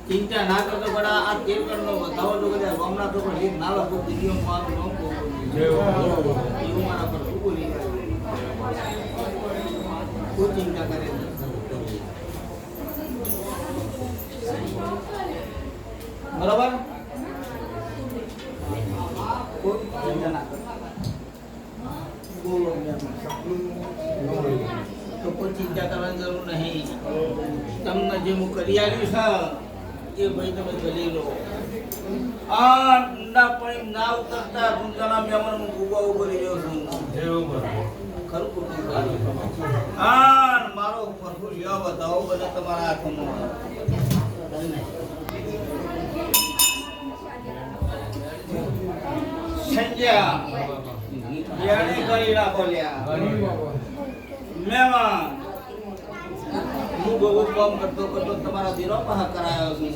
ચિંતા ના કરતો પણ આ કેરકરનો બતાવો તો કદાચ હમણાં તો પણ એક નાલા પર દીકરીઓ મારું નામ કહું એવું મારા પર ખૂબ બોલી કોઈ ચિંતા કરે બરાબર કોઈ ચિંતા ના કરે તો કોઈ ચિંતા કરવાની જરૂર નહીં તમને જે હું કરી આવ્યું છે એ ભાઈ તમે કરી લો આ ઊંડા પાણી ના ઉતરતા ગુંજાના મેમણ હું ઉભા કરી રહ્યો છું ખરું ખોટું હા મારો ફરફુર લેવા બતાવો બધા તમારા હાથમાં સંજ્યા યાને કરી ના બોલ્યા મેમાં હું બહુ કામ કરતો તમારા દીરો પહા કરાયો છું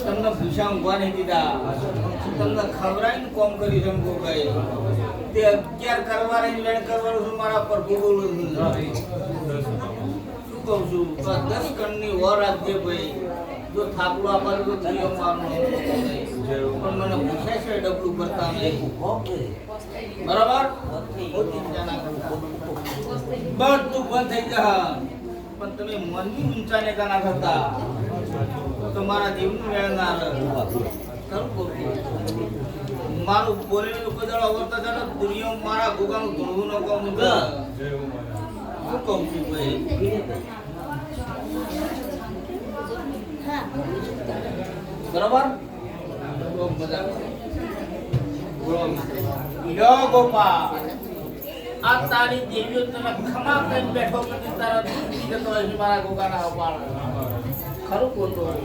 તમને ભૂસા ઊંઘવા નહીં દીધા તમને ખવડાવીને કોમ કરી જમકો ગઈ તે 11 કરવાની લેણ કરવાનું છું મારા પર બોલું છું શું કહું છું 10 કણની ઓર રાખજે ભાઈ જો થાકલો આપવાનું તો થયો મારનો પણ મને પૂછે છે ડબલું કરતા નહીં બરાબર ચિંતા ના કરતા બધું બંધ થઈ જા પણ તમે મનની ઊંચા ને ના થતા તમારા જીવનું મેળનાર મારું બોલેલું કદાળ આવડતા જાણે દુનિયા મારા ગોગાનું ધોળવું ન કહું શું કહું છું ભાઈ બરાબર યો ગોપા આ તારી દેવીઓ તને ખમા કરીને બેઠો કરી તારા જતો હોય મારા ગોગાના અપાળ ખરું ખોટું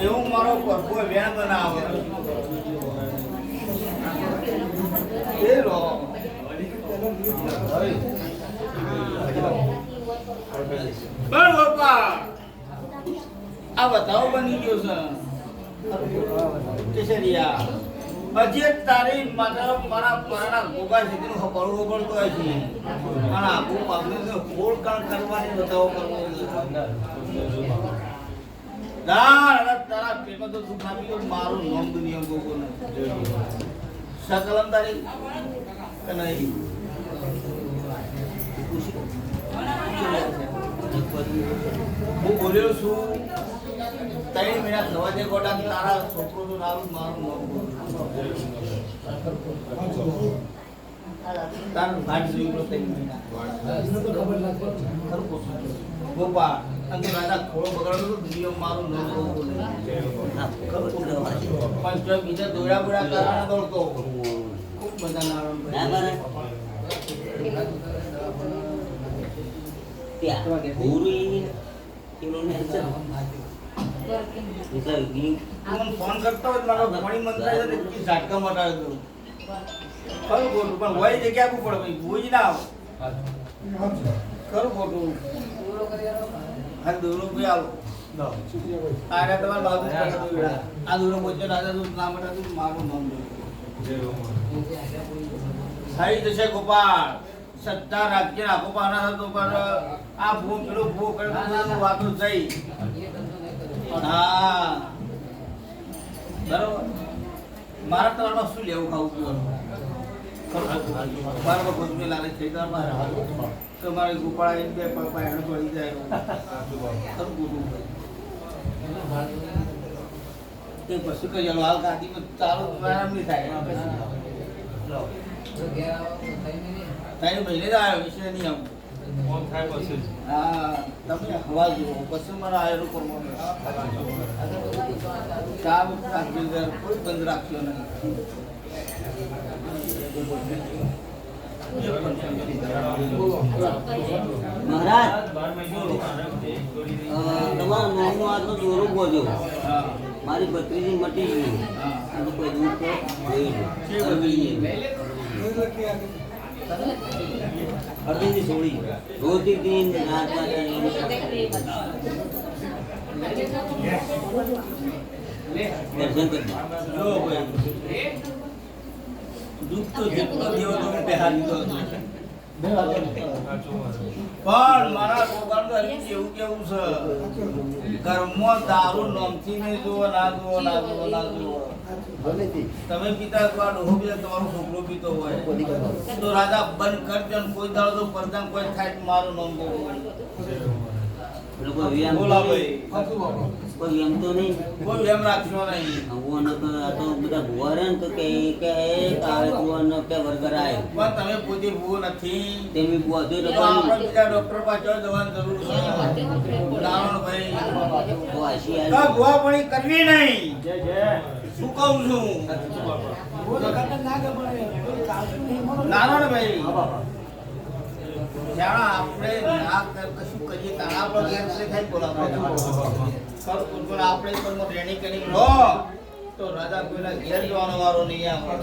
એવું મારો પરભો વેણ ના આવે એ રો બળ ગોપા આ બતાવો બની ગયો છે કેસરિયા હજી તારી મારા પરાના ગોગા સીધું પડવું પડતો હોય છે અને આખું પાકને ફોડ કામ કરવાની બતાવો કરવો તારા પેટમાં તો દુઃખ આપી મારું નામ દુનિયા ગોગો સકલમ તારી નહીં હું બોલ્યો છું 3 મહિના થવા દે ગોડા તારા છોકરો તો નાનું મારું તારું ભાટ જોયું તો 3 મહિના ગોપા અંગે રાજા ખોળો બગાડો તો દુનિયા મારું નામ બોલે પણ જો બીજા દોડા બોડા કરવાના દોડતો ખૂબ બધા નારાયણ ફોન કરતા હોય મારો ભણી મંત્ર ઝાટકા મટાવે દઉં ખરું ખોટું પણ હોય જગ્યા આપવું પડે ભાઈ ભૂજ ના આવે ખરું ખોટું હા દોરો ભાઈ આવો આ તમારે બાજુ આ દોરો બોલજો રાજા તું ના મટા તું મારું નામ થઈ જશે ગોપાલ સત્તા રાખજે આખો પાના તો પર આ ભૂ પેલો ભૂ કરે વાતો થઈ હા બરોબર મારા તમારમાં શું લેવું ખાવું પીવાનું મારા ભોજમે લાલચ થઈ તમારે ગોપાળા બે પપ્પા એને પડી જાય ખરું બોલું તે પછી કઈ ચાલો હાલ ગાદીમાં ચાલુ આરામ નહીં થાય તારી મહિને જ આવ્યો વિષય નહીં આવું હા તમે હવા જુઓ પછી મારા આયરું કરવાનું ચા રાખજો કોઈ બંધ રાખ્યો નહીં મહારાજ તમારો નાનો આટલો દોરો બોજો મારી ભત્રીજી મટી ગઈ આ તો કોઈ દૂર અડધી છોડી રોતી હતી દર્શન કરી દુઃખ તો જેટલો દેવો તમે પહેલા લીધો હતો પણ મારા ગોપાલ તો કરવી એવું કેવું છે ઘરમાં દારૂ નોમથી નહીં જુઓ ના જુઓ ના જુઓ ના જુઓ તમે પીતા તો આ ડોહો પીતા તમારો છોકરો પીતો હોય તો રાજા બંધ કરજો ને કોઈ દાડો તો પડદા કોઈ થાય તો મારું નામ લોકો વ્યાયામ બોલા ભાઈ કોઈ એમ તો નહીં કોઈ એમ રાખશો નહીં ભગવાન તો આ તો બધા ભુવા રહે ને તો કે આવે ભુવાન કે વર્ગર આવે પણ તમે પોતે ભૂવો નથી તેમી ભુવા જો તો આપણે બીજા ડોક્ટર પાસે જવાની જરૂર છે નારાયણ ભાઈ વાસી કા ભુવાપણી કરવી નહીં શું કહું છું નારાયણ ભાઈ જાણે આપણે ના કશું કરીએ તારા પર ગેરસે થાય બોલાવો પણ આપણે પણ ટ્રેનિંગ કરી લો તો રાજા કોઈના ઘેર જવાનો વારો નહીં આવે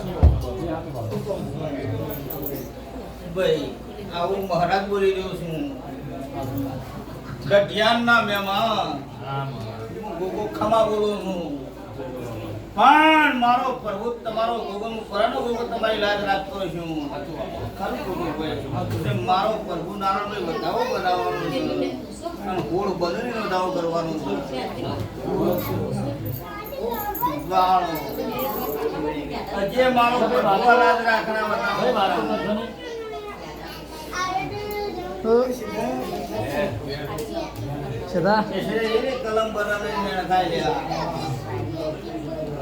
ભાઈ આવું મહારાજ બોલી રહ્યો છું ગઢિયાનના મહેમાન ગોગો ખમા બોલું છું પણ મારો પ્રભુ તમારો ગોગોનું પરાનો ગોગો તમારી લાજ રાખતો છું ખરું ગોગો ભાઈ મારો પ્રભુ નારાયણભાઈ વધાવો બનાવવાનો છે અને ગોળ બદલીને વધાવો કરવાનો છે જે મારો પ્રભુ લાજ રાખના વધાવો કલમ બનાવીને ખાઈ લે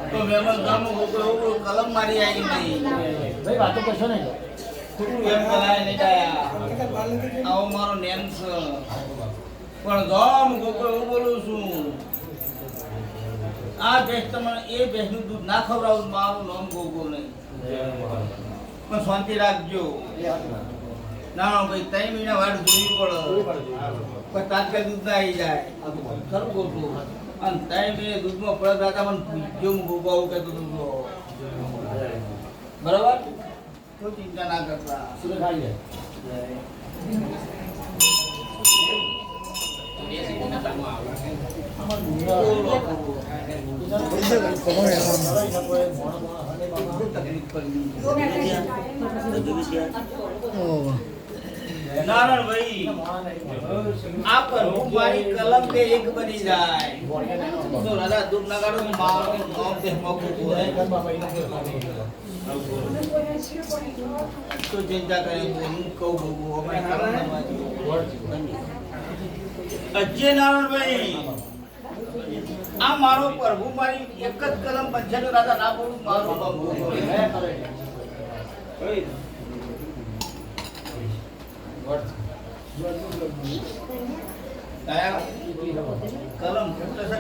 તો મહેમાન ગામનો છોકરો કલમ મારી આવી નહીં ભાઈ વાતો કરશો ને ખોટું એમ કલાય નહીં ડાયા આવો મારો નેમ છે પણ ગામ છોકરો હું બોલું છું આ ભેંસ તમને એ ભેંસનું દૂધ ના ખવડાવું મારું નામ ગોગો નહીં પણ શાંતિ રાખજો ના ભાઈ 3 મહિના વાટ જોવી પડે પણ તાત્કાલિક દૂધ ના આવી જાય ખરું ગોગો અને 3 મહિને દૂધમાં પડે દાદા મને જો હું ગોગો આવું કહેતો દૂધો બરાબર કોઈ ચિંતા ના કરતા સુરે ખાઈ નારાયણભાઈ આ પર મારી કલમ બે એક બની જાય તો રાજા દૂધ ના કાઢો મારો નામ દે મોકો તો ચિંતા કરે હું કહું ભગવું અમે અજય નારાયણભાઈ આ મારો પ્રભુ મારી એક જ કલમ બંધાયો રાજા ના બોલું મારો બાબુ કલમ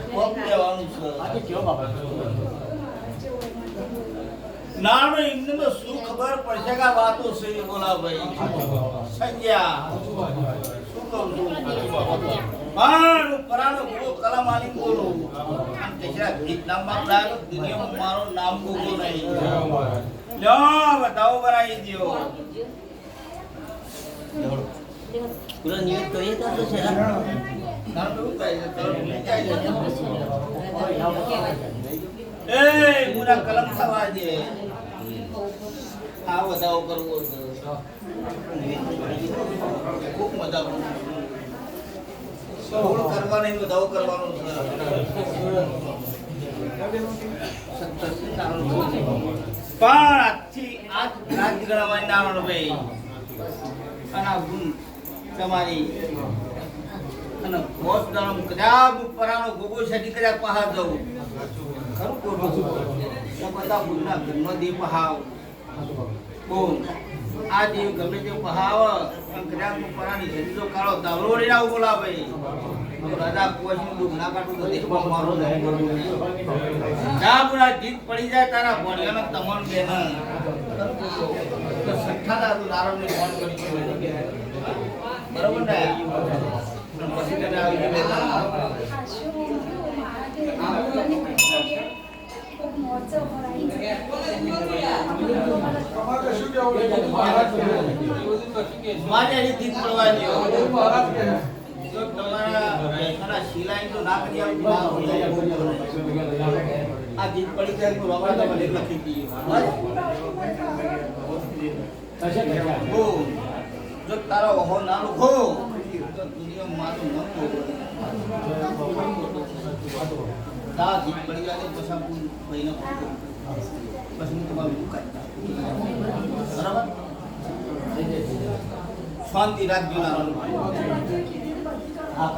કોપ લેવાનું છે ના એમને તો શું ખબર પડશે કે આ વાતો છે બોલા ભાઈ સંજ્ઞા શું કહું છું પણ પરાનો ગોગો કલમ આલી બોલું અને તેરા ગીત નામમાં લાગ્યો દુનિયામાં મારો નામ ગોગો નહીં લ્યો બતાવો બનાવી દો પૂરા નિયત કરીએ તો છે ના તો કાઈ છે તરફ નહીં જાય એ પૂરા કલમ થવા દે આ વધાવો કરવો છે ખૂબ મજા સોળ કરવાનો એ વધાવો કરવાનો છે 70 પણ આજથી આજ રાત ગણવાની નાનો ભાઈ અને આ ગુણ તમારી અને બોસ દાણો કદાચ પરાનો ગોગો છડી કર્યા પહાડ જવું ખરું કોટું તો બધા ગુણના ઘરમાં દે પહાવ બોલ આ દેવ ગમે તે પહાવ અને કદાચ પરાની છડી તો કાળો દાવરો લઈને આવું બોલા ભાઈ રાજા કોઈનું દુઃખ ના કાઢું તો દેખવા મારો જા પૂરા જીત પડી જાય તારા ભણ્યાનો તમન બેન તો સઠ્ઠા દાદુ નારાયણને ફોન કરી બરોબર ને પછી તેને આવી ગયો મારે અહીં જીત પડવા દો તો તમારા શિલાઈ તો ના કરી આ જીત પડી જાય તો રમા તો મને લખી દીધી જો તારો ઓહો ના લખો તો દુનિયામાં મારું મન દા જીત પડી ગયા પછી આપણું ભાઈને પછી હું તમારું દુકાઈ બરાબર શાંતિ રાખજો ના હા